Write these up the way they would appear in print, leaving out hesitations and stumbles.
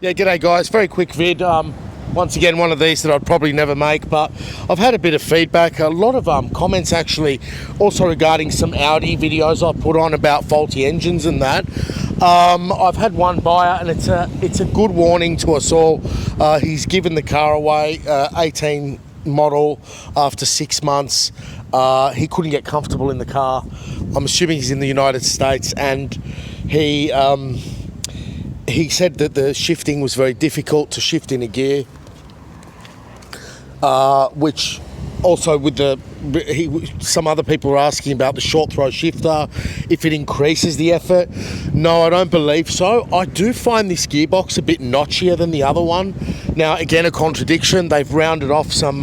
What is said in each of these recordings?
Yeah, g'day guys, very quick vid. Once again, one of these that I'd probably never make, but I've had a bit of feedback, a lot of comments actually, also regarding some Audi videos I put on about faulty engines and that. I've had one buyer, and it's a good warning to us all. He's given the car away, 18 model, after 6 months. He couldn't get comfortable in the car. I'm assuming he's in the United States, and he said that the shifting was very difficult to shift in a gear, which also with some other people were asking about the short throw shifter, if it increases the effort. No, I don't believe so. I do find this gearbox a bit notchier than the other one. Now, again, a contradiction. They've rounded off some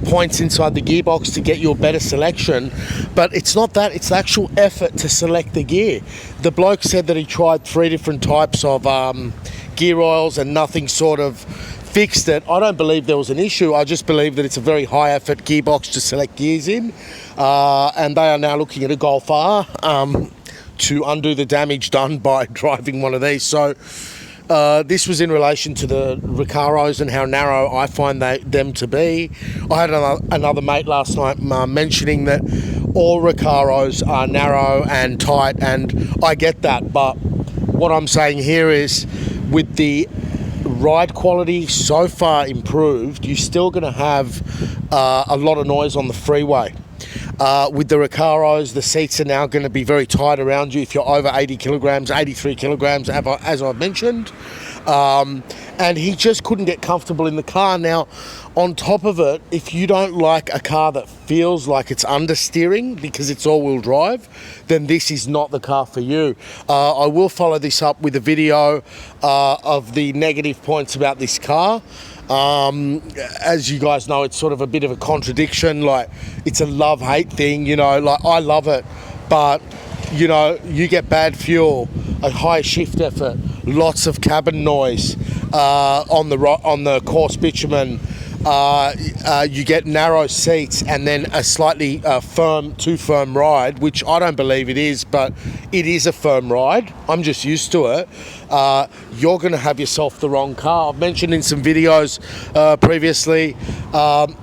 points inside the gearbox to get you a better selection, but it's not that, it's the actual effort to select the gear. The bloke said that he tried 3 different types of gear oils and nothing sort of fixed it. I don't believe there was an issue. I just believe that it's a very high effort gearbox to select gears in, and they are now looking at a Golf R to undo the damage done by driving one of these. So this was in relation to the Recaros and how narrow I find them to be. I had another mate last night mentioning that all Recaros are narrow and tight, and I get that, but what I'm saying here is, with the ride quality so far improved, you're still going to have a lot of noise on the freeway. With the Recaros, the seats are now going to be very tight around you if you're over 80 kilograms, 83 kilograms, as I've mentioned. And he just couldn't get comfortable in the car. Now, on top of it, if you don't like a car that feels like it's understeering because it's all-wheel drive, then this is not the car for you. I will follow this up with a video of the negative points about this car. As you guys know, it's sort of a bit of a contradiction. Like, it's a love-hate thing, you know. Like, I love it, but you know, you get bad fuel, a high shift effort, lots of cabin noise on the coarse bitumen. You get narrow seats, and then a slightly too firm ride, which I don't believe it is, but it is a firm ride. I'm just used to it. You're going to have yourself the wrong car. I've mentioned in some videos previously,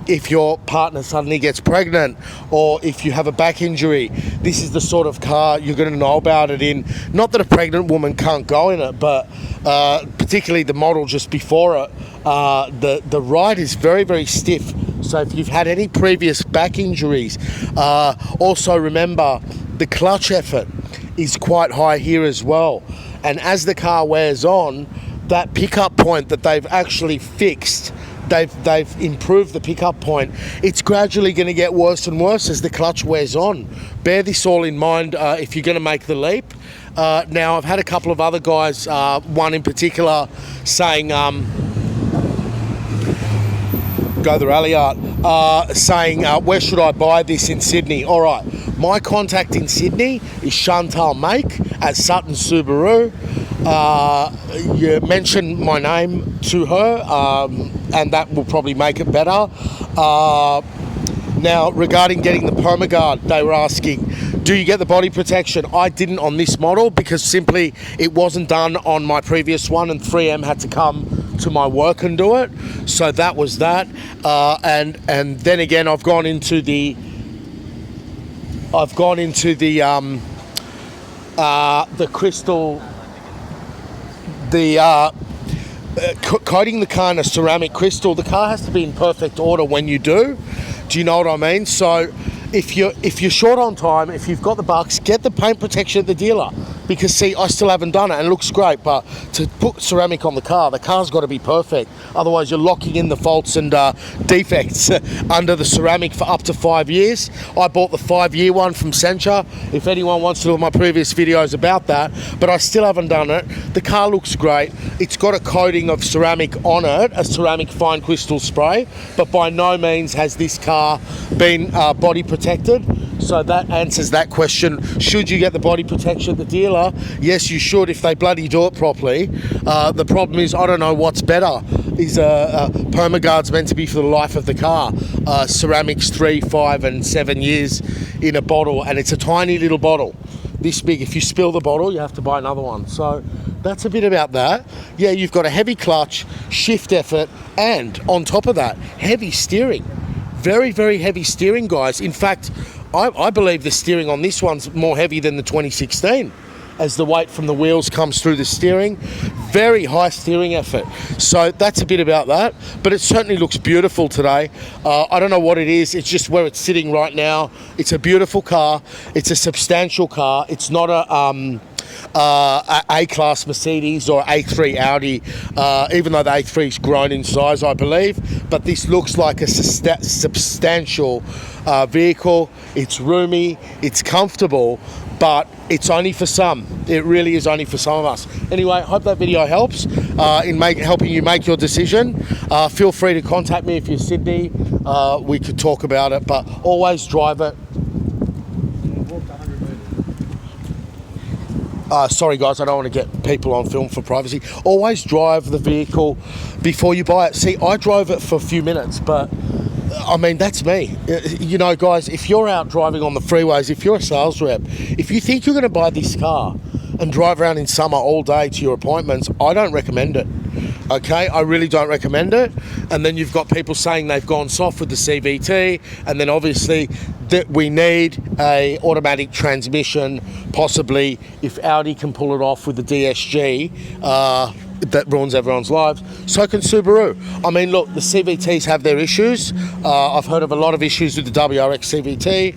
if your partner suddenly gets pregnant, or if you have a back injury, this is the sort of car you're going to know about it in. Not that a pregnant woman can't go in it, but particularly the model just before it, the ride is very, very stiff. So if you've had any previous back injuries, also remember the clutch effort is quite high here as well. And as the car wears on, that pickup point that they've actually fixed, they've improved the pickup point. It's gradually going to get worse and worse as the clutch wears on. Bear this all in mind if you're going to make the leap. Now, I've had a couple of other guys, one in particular, saying, go the rally art, saying, where should I buy this in Sydney? All right, my contact in Sydney is Chantal Make at Sutton Subaru. You mention my name to her, and that will probably make it better. Now, regarding getting the Permaguard, they were asking, do you get the body protection? I didn't on this model because simply it wasn't done on my previous one, and 3M had to come to my work and do it. So that was that. And then again, I've gone into the crystal, coating the car in a ceramic crystal. The car has to be in perfect order when you do. Do you know what I mean? So if you're short on time, if you've got the bucks, get the paint protection at the dealer. Because see, I still haven't done it, and it looks great, but to put ceramic on the car's got to be perfect. Otherwise, you're locking in the faults and defects under the ceramic for up to 5 years. I bought the 5-year one from Sencha, if anyone wants to look at my previous videos about that, but I still haven't done it. The car looks great. It's got a coating of ceramic on it, a ceramic fine crystal spray, but by no means has this car been body protected. So that answers that question. Should you get the body protection at the dealer? Yes, you should, if they bloody do it properly. The problem is, I don't know what's better. Is Permaguard's meant to be for the life of the car. Ceramics 3, 5 and 7 years in a bottle, and it's a tiny little bottle. This big. If you spill the bottle, you have to buy another one. So that's a bit about that. Yeah, you've got a heavy clutch, shift effort, and on top of that, heavy steering. Very, very heavy steering, guys. In fact, I believe the steering on this one's more heavy than the 2016, as the weight from the wheels comes through the steering. Very high steering effort. So that's a bit about that, but it certainly looks beautiful today. I don't know what it is. It's just where it's sitting right now. It's a beautiful car. It's a substantial car. It's not a A-class Mercedes or A3 Audi, even though the A3's grown in size, I believe. But this looks like a substantial vehicle. It's roomy, it's comfortable, but it's only for some. It really is only for some of us. Anyway, hope that video helps in helping you make your decision. Feel free to contact me if you're Sydney. We could talk about it, but always drive it. Sorry guys, I don't want to get people on film for privacy. Always drive the vehicle before you buy it. See, I drove it for a few minutes, but I mean, that's me. You know, guys, if you're out driving on the freeways, if you're a sales rep, if you think you're going to buy this car and drive around in summer all day to your appointments, I don't recommend it. Okay, I really don't recommend it. And then you've got people saying they've gone soft with the CVT, and then obviously that we need a automatic transmission, possibly if Audi can pull it off with the DSG, that ruins everyone's lives. So can Subaru. I mean, look, the CVTs have their issues. I've heard of a lot of issues with the WRX CVT.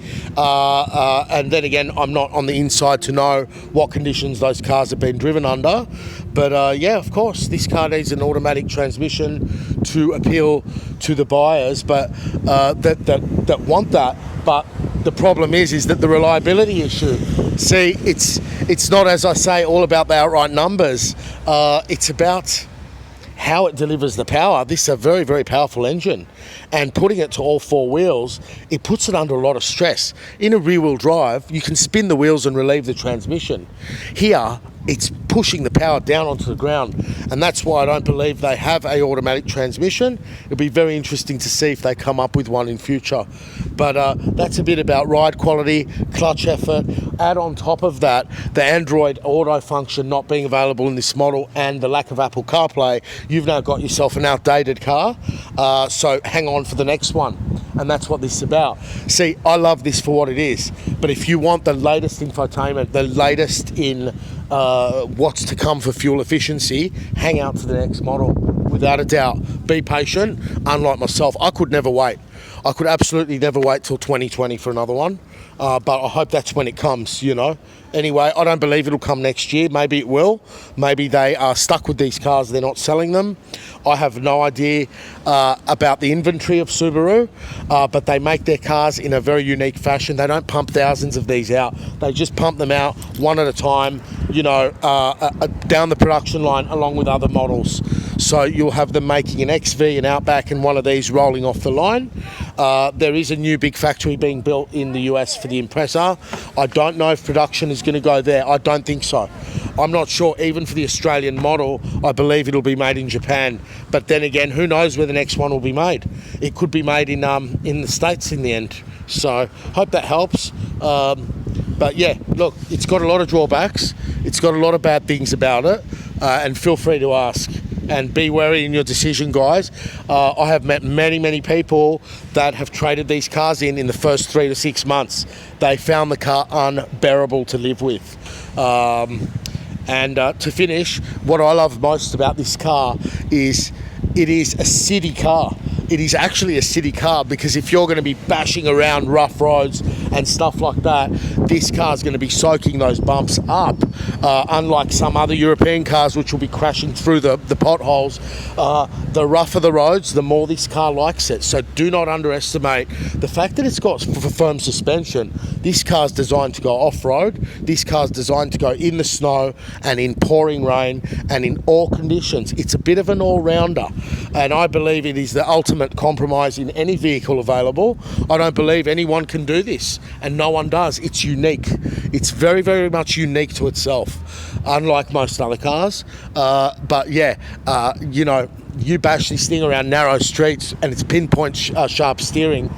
And then again, I'm not on the inside to know what conditions those cars have been driven under. But yeah, of course, this car needs an automatic transmission to appeal to the buyers, but that want that. But the problem is that the reliability issue. See, it's not, as I say, all about the outright numbers. It's about how it delivers the power. This is a very, very powerful engine, and putting it to all four wheels, it puts it under a lot of stress. In a rear-wheel drive, you can spin the wheels and relieve the transmission. Here, it's pushing the power down onto the ground, and that's why I don't believe they have a automatic transmission. It'll be very interesting to see if they come up with one in future. But that's a bit about ride quality, clutch effort. Add on top of that the Android Auto function not being available in this model and the lack of Apple Carplay, you've now got yourself an outdated car. So hang on for the next one. And that's what this is about. See, I love this for what it is, but if you want the latest infotainment, the latest in what's to come for fuel efficiency, hang out to the next model, without a doubt. Be patient. Unlike myself, I could never wait. I could absolutely never wait till 2020 for another one, but I hope that's when it comes, you know. Anyway, I don't believe it'll come next year. Maybe it will. Maybe they are stuck with these cars, they're not selling them. I have no idea about the inventory of Subaru, but they make their cars in a very unique fashion. They don't pump thousands of these out. They just pump them out one at a time, you know, down the production line along with other models. So you'll have them making an XV, an Outback, and one of these rolling off the line. There is a new big factory being built in the US for the Impreza. I don't know if production is going to go there. I don't think so. I'm not sure. Even for the Australian model, I believe it'll be made in Japan. But then again, who knows where the next one will be made? It could be made in the States in the end. So hope that helps. But yeah, look, it's got a lot of drawbacks. It's got a lot of bad things about it. And feel free to ask. And be wary in your decision, guys. I have met many people that have traded these cars in the first 3 to 6 months. They found the car unbearable to live with. And to finish, what I love most about this car is it is a city car. It is actually a city car, because if you're going to be bashing around rough roads and stuff like that, this car is going to be soaking those bumps up, unlike some other European cars which will be crashing through the potholes. The rougher the roads, the more this car likes it. So do not underestimate the fact that it's got firm suspension. This car's designed to go off-road. This car's designed to go in the snow and in pouring rain and in all conditions. It's a bit of an all-rounder, and I believe it is the ultimate compromise in any vehicle available. I don't believe anyone can do this, and no one does. It's unique. It's very, very much unique to itself, unlike most other cars. But yeah, you know, you bash this thing around narrow streets and it's pinpoint sharp steering,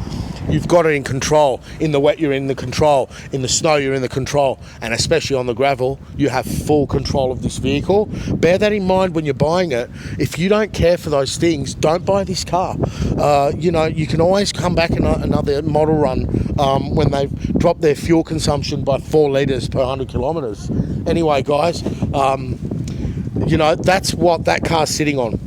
you've got it in control. In the wet, you're in the control. In the snow, you're in the control. And especially on the gravel, you have full control of this vehicle. Bear that in mind when you're buying it. If you don't care for those things, don't buy this car. You know, you can always come back in another model run when they've dropped their fuel consumption by 4 litres per 100 kilometres. Anyway, guys, you know, that's what that car's sitting on.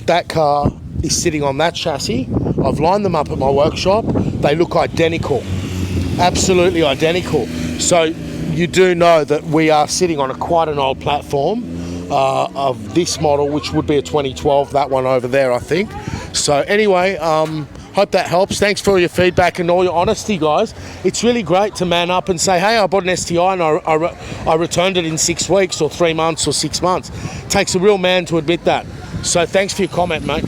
That car is sitting on that chassis. I've lined them up at my workshop. They look identical, absolutely identical. So you do know that we are sitting on quite an old platform of this model, which would be a 2012, that one over there, I think. So anyway, hope that helps. Thanks for all your feedback and all your honesty, guys. It's really great to man up and say, hey, I bought an STI and I returned it in 6 weeks or 3 months or 6 months. It takes a real man to admit that. So thanks for your comment, mate.